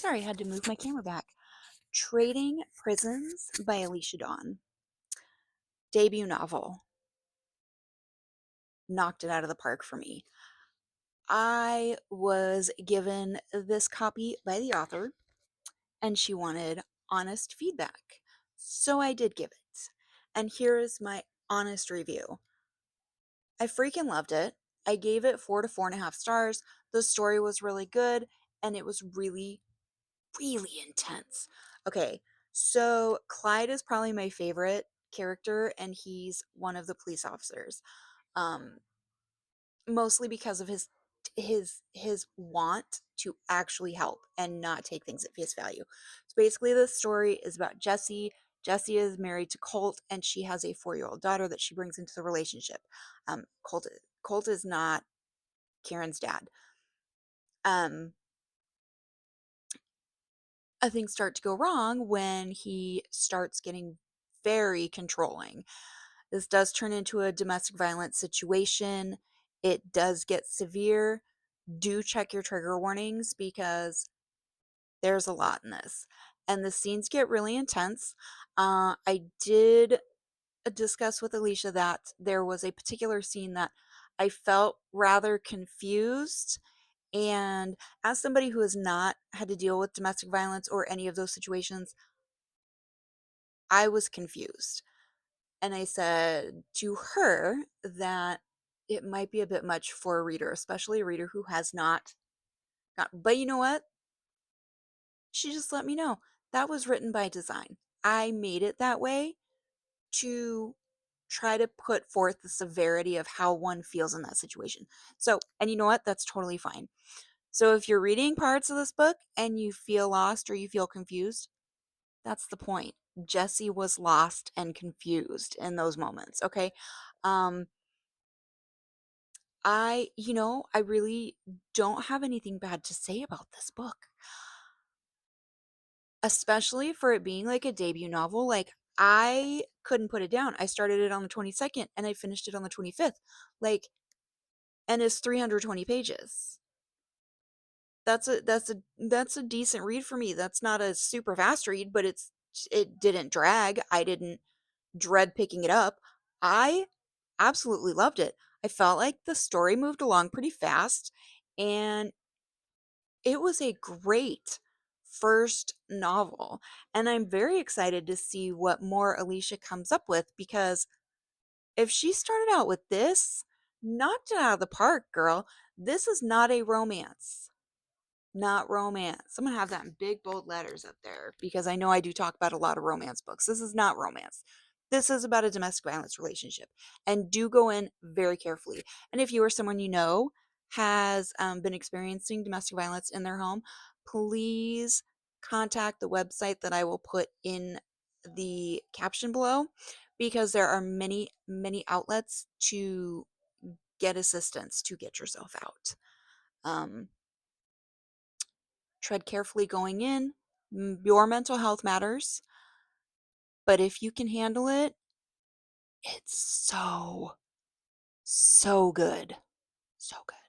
Sorry, I had to move my camera back. Trading Prisons by Alicia Dawn. Debut novel. Knocked it out of the park for me. I was given this copy by the author, and she wanted honest feedback. So I did give it. And here is my honest review. I freaking loved it. I gave it 4 to 4.5 stars. The story was really good, and it was really, really intense. Okay, so Clyde is probably my favorite character, and he's one of the police officers. Um, Mostly because of his want to actually help and not take things at face value. So basically, the story is about Jessie. Jessie is married to Colt, and she has a 4-year-old daughter that she brings into the relationship. Colt is not Karen's dad. Um, Things start to go wrong when he starts getting very controlling. This does turn into a domestic violence situation. It does get severe. Do check your trigger warnings because there's a lot in this. And the scenes get really intense. I did discuss with Alicia that there was a particular scene that I felt rather confused. And as somebody who has not had to deal with domestic violence or any of those situations, I was confused. And I said to her that it might be a bit much for a reader, especially a reader who has not got. But you know what? She just let me know. That was written by design. I made it that way to try to put forth the severity of how one feels in that situation. So, and you know what? That's totally fine. So if you're reading parts of this book and you feel lost or you feel confused, that's the point. Jessie was lost and confused in those moments, okay? Um I really don't have anything bad to say about this book, especially for it being like a debut novel. Like, I couldn't put it down. I started it on the 22nd and I finished it on the 25th. Like, and it's 320 pages. That's a decent read for me. That's not a super fast read, but it didn't drag. I didn't dread picking it up. I absolutely loved it. I felt like the story moved along pretty fast, and it was a great first novel. And I'm very excited to see what more Alicia comes up with, because if she started out with this, knocked it out of the park, girl. This is not a romance. Not romance. I'm gonna have that in big bold letters up there because I know I do talk about a lot of romance books. This is not romance. This is about a domestic violence relationship. And do go in very carefully. And if you or someone you know has been experiencing domestic violence in their home, please contact the website that I will put in the caption below, because there are many, many outlets to get assistance to get yourself out. Um, Tread carefully going in. Your mental health matters, but if you can handle it, it's so, so good. So good.